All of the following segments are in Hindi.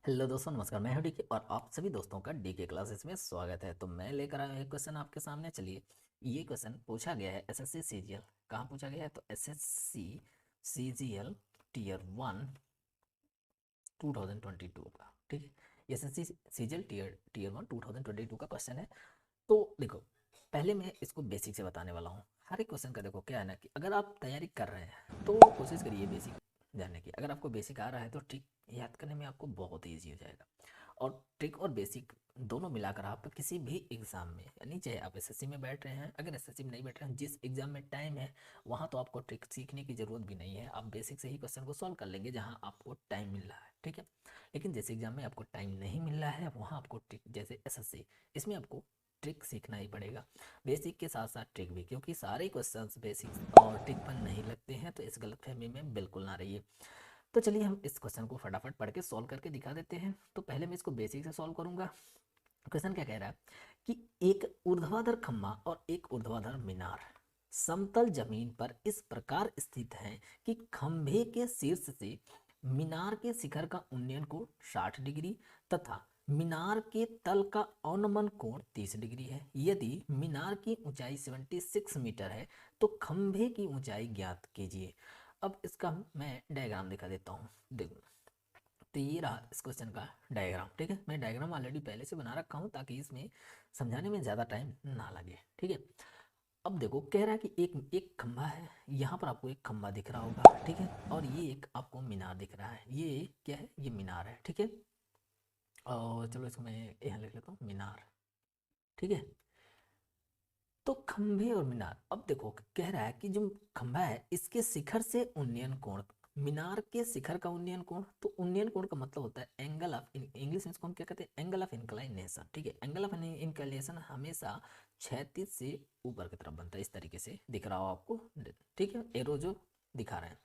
हेलो दोस्तों, नमस्कार। मैं हूं डीके और आप सभी दोस्तों का डीके क्लासेस में स्वागत है। तो मैं लेकर आया हूं एक क्वेश्चन आपके सामने। चलिए, ये क्वेश्चन पूछा गया है एसएससी सीजीएल। कहाँ पूछा गया है? तो एसएससी सीजीएल टीयर 1 2022 का। ठीक है, एसएससी सीजीएल टीयर 1 2022 का क्वेश्चन है। तो देखो, पहले मैं इसको बेसिक से बताने वाला हूँ। हर एक क्वेश्चन का देखो क्या है ना, कि अगर आप तैयारी कर रहे हैं तो कोशिश करिए बेसिक जानने की। अगर आपको बेसिक आ रहा है तो ट्रिक याद करने में आपको बहुत ईजी हो जाएगा। और ट्रिक और बेसिक दोनों मिलाकर आप किसी भी एग्जाम में, यानी चाहे आप एसएससी में बैठ रहे हैं, अगर एसएससी में नहीं बैठ रहे हैं, जिस एग्जाम में टाइम है वहाँ तो आपको ट्रिक सीखने की ज़रूरत भी नहीं है। आप बेसिक से ही क्वेश्चन को सॉल्व कर लेंगे जहाँ आपको टाइम मिल रहा है। ठीक है, लेकिन जिस एग्जाम में आपको टाइम नहीं मिल रहा है वहाँ आपको ट्रिक, जैसे एसएससी, इसमें आपको ट्रिक सीखना ही पड़ेगा, बेसिक के साथ साथ ट्रिक भी, क्योंकि सारे क्वेश्चंस बेसिक और ट्रिक पर नहीं लगते हैं। तो इस गलतफहमी में बिल्कुल ना रहिए। तो चलिए हम इस क्वेश्चन को फटाफट पढ़ के सॉल्व करके दिखा देते हैं। तो पहले मैं इसको बेसिक से सॉल्व करूंगा। क्वेश्चन क्या कह रहा है कि एक ऊर्ध्वाधर खम्भा और एक ऊर्ध्वाधर मीनार समतल जमीन पर इस प्रकार स्थित हैं कि खंभे के शीर्ष से मीनार के शिखर का उन्नयन कोण 60 डिग्री तथा मीनार के तल का अवनमन कोण 30 डिग्री है। यदि मीनार की ऊंचाई 76 मीटर है तो खंभे की ऊंचाई ज्ञात कीजिए। अब इसका मैं डायग्राम दिखा देता हूँ। देखो, तो ये रहा इस क्वेश्चन का डायग्राम। ठीक है, मैं डायग्राम ऑलरेडी पहले से बना रखा हूँ ताकि इसमें समझाने में ज़्यादा टाइम ना लगे। ठीक है, अब देखो कह रहा है कि एक एक खंभा है। यहाँ पर आपको एक खंभा दिख रहा होगा। ठीक है, और ये एक आपको मीनार दिख रहा है। ये क्या है? ये मीनार है। ठीक है, और चलो इसको मैं यहाँ लिख लेता हूँ, मीनार। ठीक है, तो खंभे और मीनार, अब देखो कह रहा है कि जो खंभा है इसके शिखर से उन्नयन कोण, मीनार के शिखर का उन्नयन कोण। तो उन्नयन कोण का मतलब होता है एंगल ऑफ, इंग्लिश में इसको हम क्या कहते हैं? Angle of inclination. ठीक है, एंगल ऑफ इंक्लाइनेशन हमेशा क्षैतिज से ऊपर की तरफ बनता है। इस तरीके से दिख रहा हो आपको। ठीक है, एरो जो दिखा रहे हैं,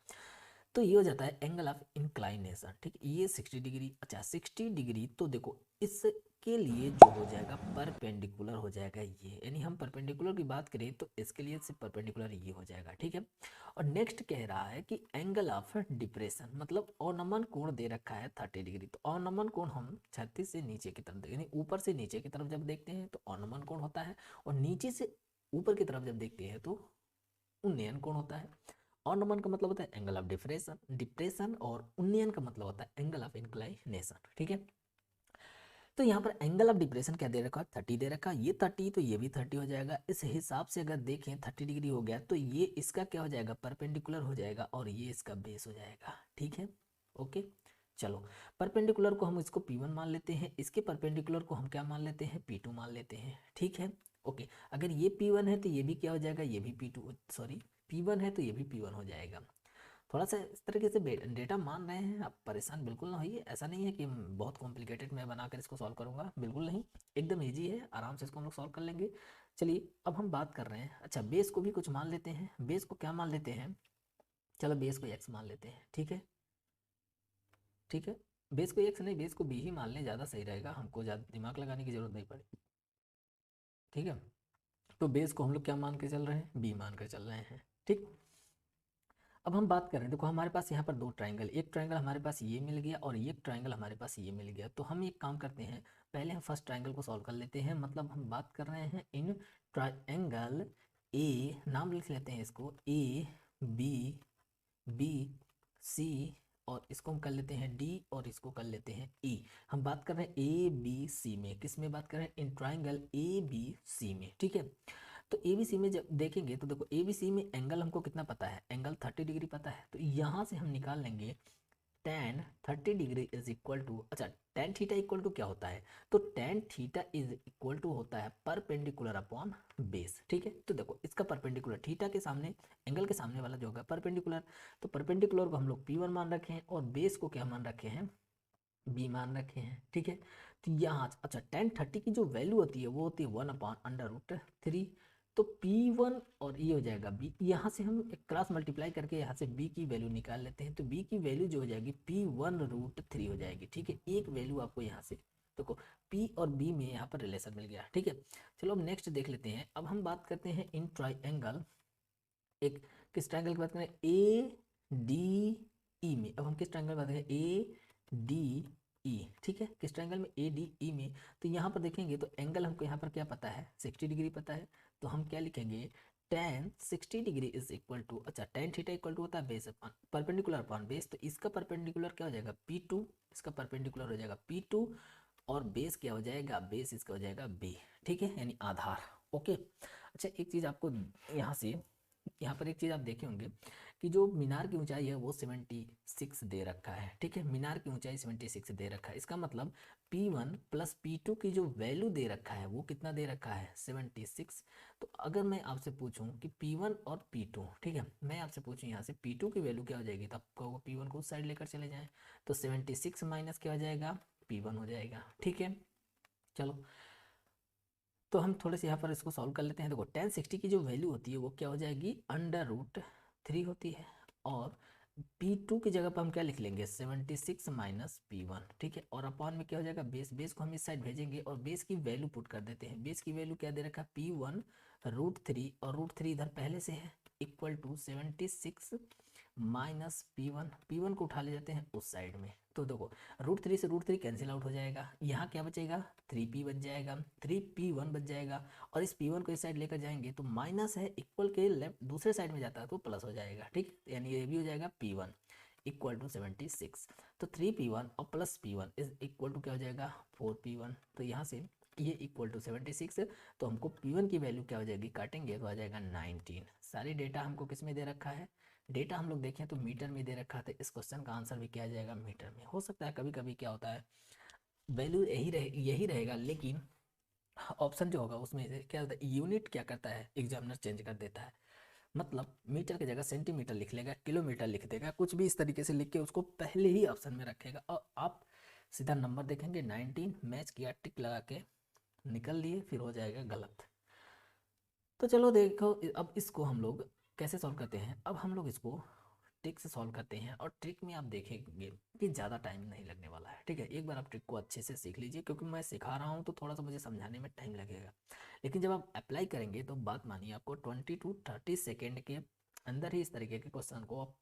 तो ये हो जाता है एंगल ऑफ इंक्लाइनेशन। ठीक है, ये 60 डिग्री। अच्छा, 60 डिग्री तो देखो इसके लिए जो हो जाएगा परपेंडिकुलर हो जाएगा ये, यानी हम परपेंडिकुलर की बात करें तो इसके लिए सिर्फ परपेंडिकुलर ये हो जाएगा। ठीक है, और नेक्स्ट कह रहा है कि एंगल ऑफ डिप्रेशन, मतलब अवनमन कोण दे रखा है 30 डिग्री। तो अवनमन कोण हम 36 से नीचे की तरफ, यानी ऊपर से नीचे की तरफ जब देखते हैं तो अवनमन कोण होता है, और नीचे से ऊपर की तरफ जब देखते हैं तो उन्नयन कोण होता है। अवनमन का मतलब होता है एंगल ऑफ डिप्रेशन डिप्रेशन और उन्नयन का मतलब होता है एंगल ऑफ इंक्लाइनेशन। ठीक है, तो यहाँ पर एंगल ऑफ डिप्रेशन क्या दे रखा है? 30 दे रखा है। ये 30 तो ये भी 30 हो जाएगा। इस हिसाब से अगर देखें 30 डिग्री हो गया तो ये इसका क्या हो जाएगा? परपेंडिकुलर हो जाएगा, और ये इसका बेस हो जाएगा। ठीक है, ओके। चलो, परपेंडिकुलर को हम इसको P1 मान लेते हैं, इसके परपेंडिकुलर को हम क्या मान लेते हैं? P2 मान लेते हैं। ठीक है, ओके। अगर ये P1 है तो ये भी क्या हो जाएगा? ये भी P2, सॉरी, P1 है तो ये भी P1 हो जाएगा। थोड़ा सा इस तरीके से डेटा मान रहे हैं, आप परेशान बिल्कुल ना होइए। ऐसा नहीं है कि बहुत कॉम्प्लिकेटेड मैं बनाकर इसको सॉल्व करूंगा, बिल्कुल नहीं। एकदम इजी है, आराम से इसको हम लोग सॉल्व कर लेंगे। चलिए, अब हम बात कर रहे हैं, अच्छा, बेस को भी कुछ मान लेते हैं। बेस को क्या मान लेते हैं? चलो बेस को एक्स मान लेते हैं। ठीक है, ठीक है, बेस को एक्स नहीं, बेस को बी ही मान लें, ज़्यादा सही रहेगा, हमको ज़्यादा दिमाग लगाने की जरूरत नहीं पड़े। ठीक है, तो बेस को हम लोग क्या मान के चल रहे हैं? बी मान कर चल रहे हैं। ठीक, अब हम बात करें, देखो हमारे पास यहाँ पर दो ट्राइंगल, एक ट्राइंगल हमारे पास ये मिल गया और एक ट्राइंगल हमारे पास ये मिल गया। तो हम एक काम करते हैं, पहले हम फर्स्ट ट्राइंगल को सॉल्व कर लेते हैं। मतलब हम बात कर रहे हैं इन ट्राइंगल ए, नाम लिख लेते हैं इसको, ए बी बी सी, और इसको हम कर लेते हैं डी, और इसको कर लेते हैं ई। हम बात कर रहे हैं ए बी सी में, किस में बात कर रहे हैं? In triangle A B C में। ठीक है, तो एबीसी में जब देखेंगे तो देखो एबीसी में एंगल हमको कितना पता है? एंगल 30 डिग्री पता है। तो यहाँ से हम निकाल लेंगे tan 30 degree is equal to, अच्छा, tan थीटा इक्वल टू क्या होता है? तो tan theta is equal to होता है परपेंडिकुलर अपॉन बेस। ठीक है, तो देखो इसका परपेंडिकुलर थीटा के सामने, एंगल के सामने वाला जो होगा परपेंडिकुलर, तो परपेंडिकुलर को हम लोग P1 मान रखे हैं और बेस को क्या मान रखे हैं? बी मान रखे हैं। ठीक है, तो यहाँ, अच्छा, tan 30 की जो वैल्यू होती है वो होती है 1/√3। तो P1 और ये हो जाएगा B, यहाँ से हम एक क्रॉस मल्टीप्लाई करके यहाँ से B की वैल्यू निकाल लेते हैं। तो B की वैल्यू जो हो जाएगी P1√3 हो जाएगी। ठीक है, एक वैल्यू आपको यहाँ से देखो, P और B में यहाँ पर रिलेशन मिल गया। ठीक है, चलो अब नेक्स्ट देख लेते हैं। अब हम बात करते हैं इन ट्राइंगल, एक किस ट्राइंगल की बात करें? ए डी ई में। अब हम किस ट्राइंगल की बात करें? ए डी ई, ठीक है, किस ट्रायंगल में, ए डी ई में। तो यहाँ पर देखेंगे तो एंगल हमको यहाँ पर क्या पता है, 60 डिग्री पता है। तो हम क्या लिखेंगे, tan 60 degree is equal to, अच्छा tan थीटा इक्वल टू होता है base upon perpendicular upon base, तो इसका परपेंडिकुलर क्या हो जाएगा P2, इसका परपेंडिकुलर हो जाएगा P2, और बेस क्या हो जाएगा, बेस इसका हो जाएगा B, ठीक है, यानी आधार। ओके, अच्छा एक चीज़ आपको यहाँ से, यहाँ पर एक चीज़ आप देखे होंगे कि जो मीनार की ऊंचाई है वो 76 दे रखा है, ठीक है, मीनार की ऊंचाई 76 दे रखा है। इसका मतलब P1 प्लस P2 की जो वैल्यू दे रखा है वो कितना दे रखा है, 76। तो अगर मैं आपसे पूछूं कि P1 और P2, ठीक है, मैं आपसे पूछूं यहाँ से P2 की वैल्यू क्या हो जाएगी, तो आप कहोगे P1 को उस साइड लेकर चले जाएं, तो 76 माइनस क्या हो जाएगा, P1 हो जाएगा, ठीक है। चलो, तो हम थोड़े से यहाँ पर इसको सॉल्व कर लेते हैं। देखो tan 60 की जो वैल्यू होती है वो क्या हो जाएगी, √3 होती है, और P2 की जगह पर हम क्या लिख लेंगे, 76 माइनस P1, ठीक है, और अपॉन में क्या हो जाएगा, बेस, बेस को हम इस साइड भेजेंगे और बेस की वैल्यू पुट कर देते हैं। बेस की वैल्यू क्या दे रखा है, P1 √3, और √3 इधर पहले से है, equal to 76 minus P1, P1 को उठा ले जाते हैं उस साइड में। तो देखो √3 से √3 कैंसिल आउट हो जाएगा, यहाँ क्या बचेगा, 3P बच जाएगा, 3P1 बच जाएगा, और इस P1 को इस साइड लेकर जाएंगे तो माइनस है, इक्वल के लेफ्ट दूसरे साइड में जाता है तो प्लस हो जाएगा, ठीक, यानी ये भी हो जाएगा P1 इक्वल टू 76। तो 3P1 और plus P1 is equal to क्या हो जाएगा, 4P1। तो यहाँ से ये इक्वल टू 76, तो हमको P1 की वैल्यू क्या हो जाएगी, काटेंगे तो आ जाएगा 19। सारी डेटा हमको किस में दे रखा है, डेटा हम लोग देखें तो मीटर में दे रखा था, इस क्वेश्चन का आंसर भी क्या आ जाएगा, मीटर में। हो सकता है कभी कभी क्या होता है, वैल्यू यही रहेगा, लेकिन ऑप्शन जो होगा उसमें से क्या होता है, यूनिट क्या करता है, एग्जामिनर चेंज कर देता है। मतलब मीटर की जगह सेंटीमीटर लिख लेगा, किलोमीटर लिख देगा, कुछ भी इस तरीके से लिख के उसको पहले ही ऑप्शन में रखेगा, और आप सीधा नंबर देखेंगे 19 मैच किया, टिक लगा के निकल लिए, फिर हो जाएगा गलत। तो चलो देखो, अब इसको हम लोग कैसे सॉल्व करते हैं। अब हम लोग इसको ट्रिक से सॉल्व करते हैं, और ट्रिक में आप देखेंगे कि ज़्यादा टाइम नहीं लगने वाला है, ठीक है। एक बार आप ट्रिक को अच्छे से सीख लीजिए, क्योंकि मैं सिखा रहा हूँ तो थोड़ा सा मुझे समझाने में टाइम लगेगा, लेकिन जब आप अप्लाई करेंगे तो बात मानिए आपको 20 to 30 सेकेंड के अंदर ही इस तरीके के क्वेश्चन को आप,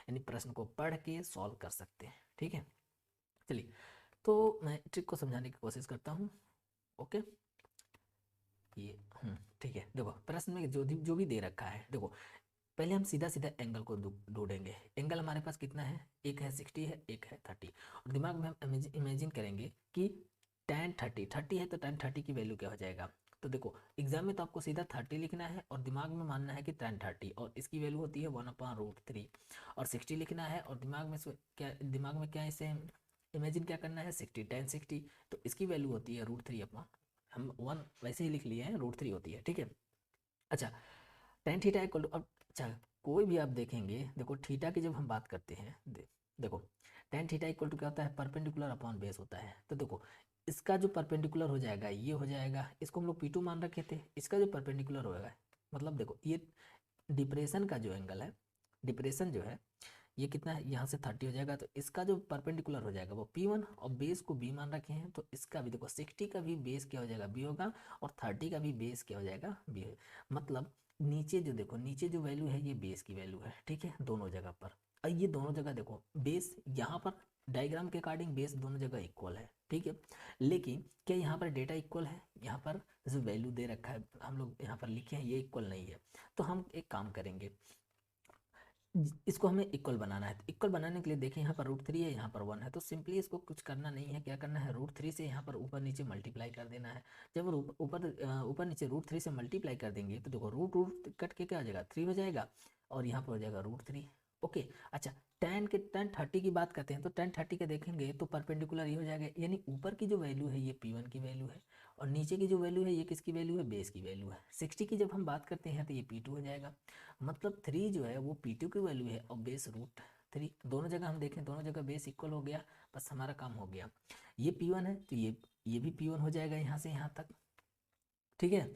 यानी प्रश्न को पढ़ के सॉल्व कर सकते हैं, ठीक है। चलिए, तो मैं ट्रिक को समझाने की कोशिश करता हूँ। ओके, ये ठीक है। देखो प्रश्न में जो भी दे रखा है, देखो पहले हम सीधा सीधा एंगल को ढूंढेंगे। एंगल हमारे पास कितना है, एक है 60 है, एक है 30, और दिमाग में हम इमेजिन करेंगे कि tan 30 है, तो tan 30 की वैल्यू क्या हो जाएगा। तो देखो एग्जाम में तो आपको सीधा 30 लिखना है और दिमाग में मानना है कि tan 30, और इसकी वैल्यू होती है 1/√3, और 60 लिखना है और दिमाग में क्या, दिमाग में क्या इसे इमेजिन क्या करना है, 60 tan 60, तो इसकी वैल्यू होती है √3, हम 1 वैसे ही लिख लिए हैं, √3 होती है, ठीक है। अच्छा, tan थीटा इक्वल टू, अब अच्छा कोई भी आप देखेंगे, देखो थीटा की जब हम बात करते हैं, देखो tan थीटा इक्वल टू क्या होता है, परपेंडिकुलर अपॉन बेस होता है। तो देखो इसका जो परपेंडिकुलर हो जाएगा ये हो जाएगा, इसको हम लोग P2 मान रखे थे, इसका जो परपेंडिकुलर होगा, मतलब देखो ये डिप्रेशन का जो एंगल है, डिप्रेशन जो है ये कितना है, यहाँ से 30 हो जाएगा, तो इसका जो परपेंडिकुलर हो जाएगा वो P1, और बेस को B मान रखे हैं, तो इसका भी देखो 60 का भी बेस क्या हो जाएगा, B होगा, और 30 का भी बेस क्या हो जाएगा, B होगा। मतलब नीचे जो देखो, नीचे जो वैल्यू है ये बेस की वैल्यू है, ठीक है, दोनों जगह पर। और ये दोनों जगह देखो बेस, यहाँ पर डायग्राम के अकॉर्डिंग बेस दोनों जगह इक्वल है, ठीक है, लेकिन क्या यहाँ पर डेटा इक्वल है, यहाँ पर जो वैल्यू दे रखा है हम लोग यहाँ पर लिखे हैं ये इक्वल नहीं है। तो हम एक काम करेंगे, इसको हमें इक्वल बनाना है। तो इक्वल बनाने के लिए देखें यहाँ पर √3 है, यहाँ पर 1 है, तो सिंपली इसको कुछ करना नहीं है, क्या करना है, √3 से यहाँ पर ऊपर नीचे मल्टीप्लाई कर देना है। जब ऊपर नीचे √3 से मल्टीप्लाई कर देंगे तो देखो रूट रूट कट के क्या हो जाएगा, 3 हो जाएगा, और यहाँ पर हो जाएगा √3। ओके, अच्छा tan 30 की बात करते हैं, तो tan 30 के देखेंगे तो परपेंडिकुलर ये हो जाएगा, यानी ऊपर की जो वैल्यू है ये P1 की वैल्यू है, और नीचे की जो वैल्यू है ये किसकी वैल्यू है, बेस की वैल्यू है। 60 की जब हम बात करते हैं तो ये P2 हो जाएगा, मतलब 3 जो है वो P2 की वैल्यू है, और बेस √3, दोनों जगह हम देखें, दोनों जगह बेस इक्वल हो गया, बस हमारा काम हो गया। ये P1 है तो ये भी P1 हो जाएगा यहाँ से यहाँ तक, ठीक है,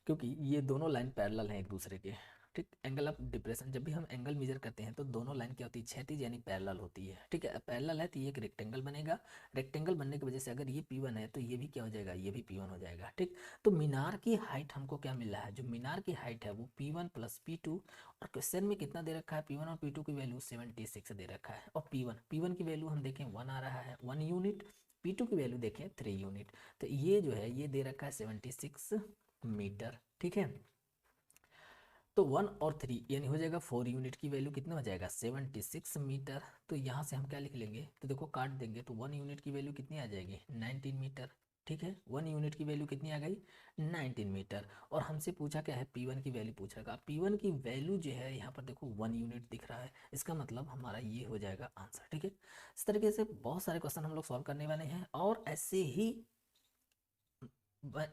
क्योंकि ये दोनों लाइन पैरेलल हैं एक दूसरे के, ठीक। एंगल ऑफ डिप्रेशन, जब भी हम एंगल मेजर करते हैं तो दोनों लाइन क्या होती है, क्षैतिज यानी पैरेलल होती है, ठीक है। पैरेलल है तो ये एक रेक्टेंगल बनेगा, रेक्टेंगल बनने की वजह से अगर ये P1 है तो ये भी क्या हो जाएगा, ये भी P1 हो जाएगा, ठीक। तो मीनार की हाइट हमको क्या मिल रहा है, जो मीनार की हाइट है वो P1 प्लस P2, और क्वेश्चन में कितना दे रखा है, P1 और P2 की वैल्यू 76 दे रखा है, और P1 की वैल्यू हम देखें 1 आ रहा है, 1 यूनिट, P2 की वैल्यू देखें 3 यूनिट, तो ये जो है ये दे रखा है 76 मीटर, ठीक है। तो 1 और 3 यानी हो जाएगा 4 यूनिट की वैल्यू कितना हो जाएगा 76 मीटर। तो यहाँ से हम क्या लिख लेंगे, तो देखो काट देंगे तो 1 यूनिट की वैल्यू कितनी आ जाएगी 19 मीटर, ठीक है। 1 यूनिट की वैल्यू कितनी आ गई 19 मीटर। और हमसे पूछा क्या है, P1 की वैल्यू पूछ रहा है। P1 की वैल्यू जो है यहाँ पर देखो 1 यूनिट दिख रहा है, इसका मतलब हमारा ये हो जाएगा आंसर, ठीक है। इस तरीके से बहुत सारे क्वेश्चन हम लोग सॉल्व करने वाले हैं, और ऐसे ही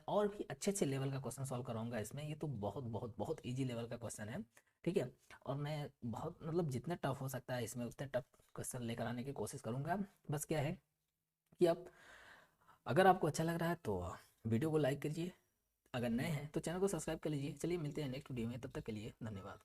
और भी अच्छे अच्छे लेवल का क्वेश्चन सॉल्व कराऊंगा इसमें। ये तो बहुत बहुत बहुत इजी लेवल का क्वेश्चन है, ठीक है। और मैं बहुत मतलब जितने टफ हो सकता है इसमें उतने टफ क्वेश्चन लेकर आने की कोशिश करूंगा। बस क्या है कि आप, अगर आपको अच्छा लग रहा है तो वीडियो को लाइक कीजिए, अगर नए हैं तो चैनल को सब्सक्राइब कर लीजिए। चलिए मिलते हैं नेक्स्ट वीडियो में, तब तक के लिए धन्यवाद।